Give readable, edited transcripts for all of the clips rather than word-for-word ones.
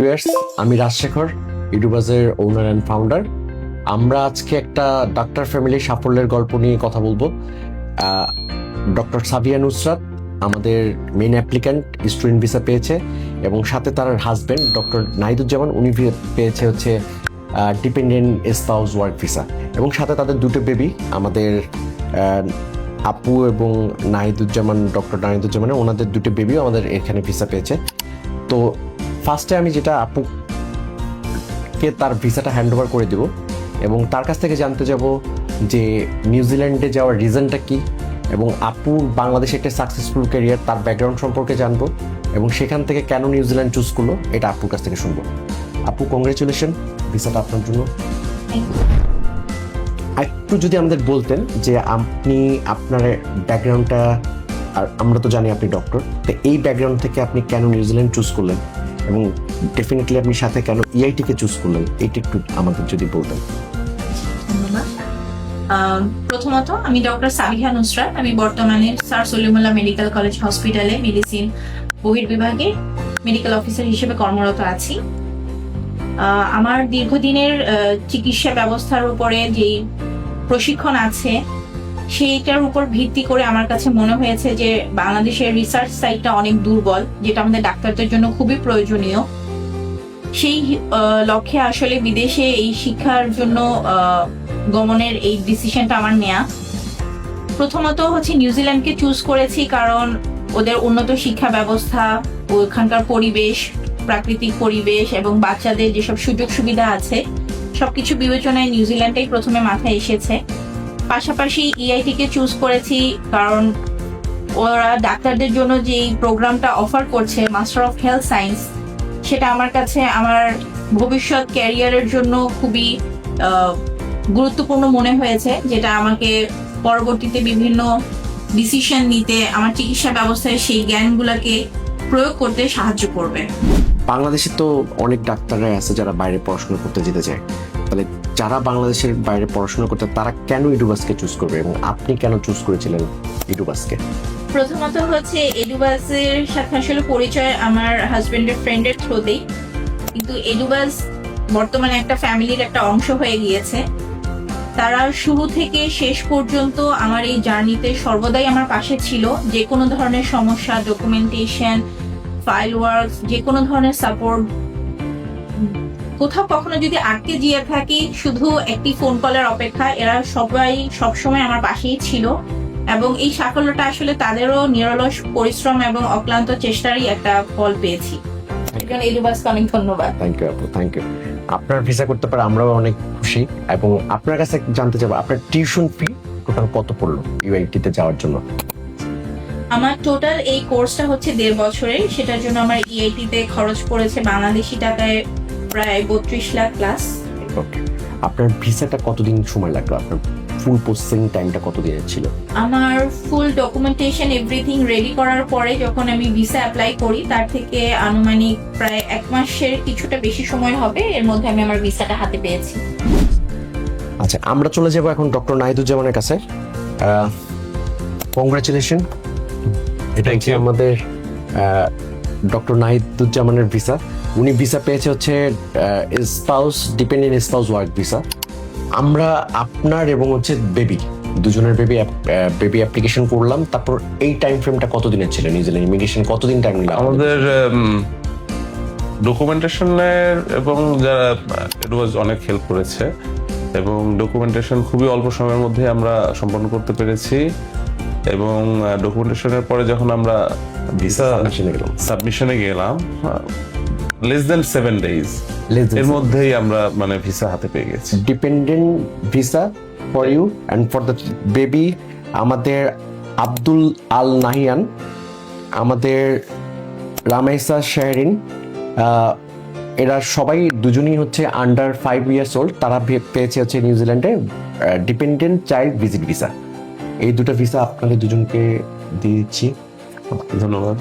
Viewers, আমি রাজশেখর, ইউটিউবার্সের ওনার and founder. আমরা আজকে একটা ডাক্তার ফ্যামিলির সাফল্যের গল্প নিয়ে কথা বলবো। ডক্টর সাবিয়া নুসরাত আমাদের মেইন অ্যাপ্লিক্যান্ট, স্টুডেন্ট ভিসা পেয়েছে, এবং সাথে তার হাজব্যান্ড ডক্টর নাহিদুজ্জামান, উনি পেয়েছে হচ্ছে ডিপেন্ডেন্ট স্পাউস ওয়ার্ক ভিসা, এবং সাথে তাদের দুটো বেবি, আমাদের আপু এবং নাহিদুজ্জামান, ডক্টর নাহিদুজ্জামানের ওনাদের দুটো বেবিও আমাদের এখানে ভিসা পেয়েছে। তো ফার্স্টে আমি যেটা আপুকে তার ভিসাটা হ্যান্ড ওভার করে দেব, এবং তার কাছ থেকে জানতে যাব যে নিউজিল্যান্ডে যাওয়ার রিজনটা কি, এবং আপু বাংলাদেশে একটা সাকসেসফুল ক্যারিয়ার, তার ব্যাকগ্রাউন্ড সম্পর্কে জানবো, এবং সেখান থেকে কেন নিউজিল্যান্ড চুজ করলো এটা আপুর কাছ থেকে শুনবো। আপু, কংগ্রেচুলেশন, ভিসাটা আপনার জন্য। একটু যদি আমাদের বলতেন যে আপনি আপনার ব্যাকগ্রাউন্ডটা, আর আমরা তো জানি আপনি ডক্টর, তো এই ব্যাকগ্রাউন্ড থেকে আপনি কেন নিউজিল্যান্ড চুজ করলেন, এবং ডেফিনেটলি আপনি সাথে কেন ইআইটিকে চুজ করলেন, এইটা একটু আমাদের যদি বলতেন। ধন্যবাদ। প্রথমত আমি ডক্টর সাবিহা নুসরাত, আমি বর্তমানে স্যার সলিমুল্লাহ মেডিকেল কলেজ হসপিটালে মেডিসিন বহির্বিভাগে মেডিকেল অফিসার হিসেবে কর্মরত আছি। আমার দীর্ঘদিনের চিকিৎসা ব্যবস্থার উপরে যে প্রশিক্ষণ আছে সেইটার উপর ভিত্তি করে আমার কাছে মনে হয়েছে যে বাংলাদেশের রিসার্চ সাইটটা অনেক দুর্বল, যেটা আমাদের ডাক্তারদের জন্য খুবই প্রয়োজনীয়। সেই লক্ষ্যে আসলে বিদেশে এই শিক্ষার জন্য গমনের এই ডিসিশনটা আমার নেয়া। প্রথমত হচ্ছে নিউজিল্যান্ডকে চুজ করেছি কারণ ওদের উন্নত শিক্ষা ব্যবস্থা, ওখানকার পরিবেশ, প্রাকৃতিক পরিবেশ এবং বাচ্চাদের যেসব সুযোগ সুবিধা আছে সবকিছু বিবেচনায় নিউজিল্যান্ডটাই প্রথমে মাথায় এসেছে। পাশাপাশি ইআইটিকে চুজ করেছি কারণ ওরা ডাক্তারদের জন্য যে প্রোগ্রামটা অফার করছে, মাস্টার অফ হেলথ সায়েন্স, সেটা আমার কাছে আমার ভবিষ্যৎ ক্যারিয়ারের জন্য খুবই গুরুত্বপূর্ণ মনে হয়েছে, যেটা আমাকে পরবর্তীতে বিভিন্ন ডিসিশন নিতে, আমার চিকিৎসা ব্যবস্থায় সেই জ্ঞানগুলোকে প্রয়োগ করতে সাহায্য করবে। বাংলাদেশে তো অনেক ডাক্তাররাই আছে যারা বাইরে পড়াশোনা করতে যেতে চায়, তাহলে যারা বাংলাদেশের বাইরে পড়াশোনা করতে, তারা কেন ইডুবাসকে চুজ করবে, এবং আপনি কেন চুজ করেছিলেন ইডুবাসকে? প্রথমত হচ্ছে এডুবাসের সাথে আসলে পরিচয় আমার হাজবেন্ডের ফ্রেন্ডের থ্রুতেই, কিন্তু এডুবাস বর্তমানে একটা ফ্যামিলির একটা অংশ হয়ে গিয়েছে। তারা শুরু থেকে শেষ পর্যন্ত আমার এই জার্নিতে সর্বদাই আমার পাশে ছিল। যে কোনো ধরনের সমস্যা, ডকুমেন্টেশন, ফাইল ওয়ার্ক, যে কোনো ধরনের সাপোর্ট, কোথাও কখনো যদি আটকে গিয়ে থাকি, শুধু একটি ফোন কলের অপেক্ষা, এরা সবাই সবসময় আমার পাশেই ছিল, এবং এই সাফল্যটা আসলে তাদেরও নিরলস পরিশ্রম এবং অক্লান্ত চেষ্টারই একটা ফল পেয়েছি। এডুবাসকে অনেক ধন্যবাদ। থ্যাংক ইউ আপু, থ্যাংক ইউ। আপনার ভিসা করতে পারে আমরাও অনেক খুশি, এবং আপনার কাছে জানতে চাবো আপনার টিউশন ফি টোটাল কত পড়লো ইউআইটিতে যাওয়ার জন্য? আমার টোটাল এই কোর্সটা হচ্ছে 1.5 বছরের, সেটার জন্য আমার ইআইটিতে খরচ পড়েছে বাংলাদেশি টাকায় প্রায় 32 লাখ প্লাস। ওকে, আপনার ভিসাটা কতদিন সময় লাগলো? আপনার ফুল প্রসেসিং টাইমটা কত দিনের ছিল? আমার ফুল ডকুমেন্টেশন এভরিথিং রেডি করার পরে যখন আমি ভিসা অ্যাপ্লাই করি, তার থেকে আনুমানিক প্রায় 1 মাসের কিছুটা বেশি সময় হবে, এর মধ্যে আমি আমার ভিসাটা হাতে পেয়েছি। আচ্ছা, আমরা চলে যাব এখন ডক্টর নাহিদুজ্জামানের কাছে। কংগ্রাচুলেশন, এটা হচ্ছে আমাদের ডক্টর নাহিদুজ্জামানের ভিসা। উনি ভিসা পেয়েছে হচ্ছে spouse, dependent spouse work visa. আমরা আপনার এবং হচ্ছে দুজনের বেবি অ্যাপ্লিকেশন করলাম, তারপর এই টাইম ফ্রেমটা কতদিনের ছিল? নিউজিল্যান্ড ইমিগ্রেশন কতদিন টাইম নিল আমাদের ডকুমেন্টেশনের, এবং যারা এডুবাস অনেক হেল্প করেছে, এবং ডকুমেন্টেশন খুবই অল্প সময়ের মধ্যে আমরা সম্পন্ন করতে পেরেছি। এবং ডকুমেন্টেশনের পরে যখন আমরা ভিসা সাবমিশনে গেলাম, লেস দেন 7 days এর মধ্যেই আমরা মানে ভিসা হাতে পেয়ে গেছি। Dependent visa for you and for the baby. আমাদের আব্দুল আল নাহিয়ান, আমাদের রামেসা শাহরিন, এরা সবাই দুজনই হচ্ছে আন্ডার 5 years old। তারা পেয়েছে হচ্ছে নিউজিল্যান্ডে ডিপেন্ডেন্ট চাইল্ড ভিজিট ভিসা। এই দুটো ভিসা আপনাদের দুজনকে দিয়ে দিচ্ছি। ধন্যবাদ।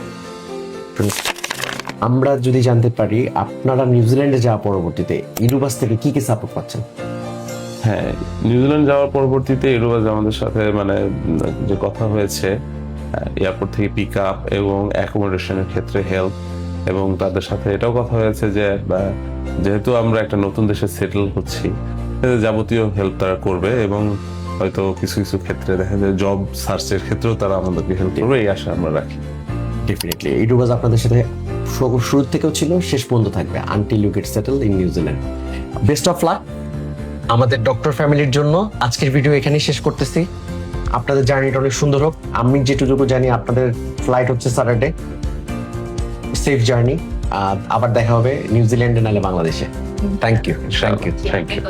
আমরা যদি জানতে পারি আপনারা নিউজিল্যান্ডে যাওয়া পরবর্তীতে ইডুবাস থেকে কি কি সাপোর্ট পাচ্ছেন? হ্যাঁ, নিউজিল্যান্ড যাওয়ার পরবর্তীতে এডুবাস আমাদের সাথে মানে যে কথা হয়েছে, এয়ারপোর্ট থেকে পিক আপ এবং অ্যাকোমোডেশনের ক্ষেত্রে হেল্প, এবং তাদের সাথে এটাও কথা হয়েছে যে যেহেতু আমরা একটা নতুন দেশে সেটেল হচ্ছি, যাবতীয় হেল্প তারা করবে এবং হয়তো কিছু কিছু ক্ষেত্রে দেখা যায় জব সার্চের ক্ষেত্রেও তারা আমাদেরকে হেল্প করবে, এই আশা আমরা রাখি। ডেফিনেটলি ইডুবাজ আপনাদের সাথে শুরু থেকেও ছিল, শেষ পর্যন্ত থাকবে until you get settle in New Zealand. Best of luck আমাদের ডক্টর ফ্যামিলির জন্য। আজকের ভিডিও এখানেই শেষ করতেছি। আপনাদের জার্নিটা অনেক সুন্দর হোক। আমি যেটুকু জানি আপনাদের ফ্লাইট হচ্ছে স্যাটারডে। Safe journey. আবার দেখা হবে নিউজিল্যান্ডে নাহলে বাংলাদেশে। Thank you. Thank you.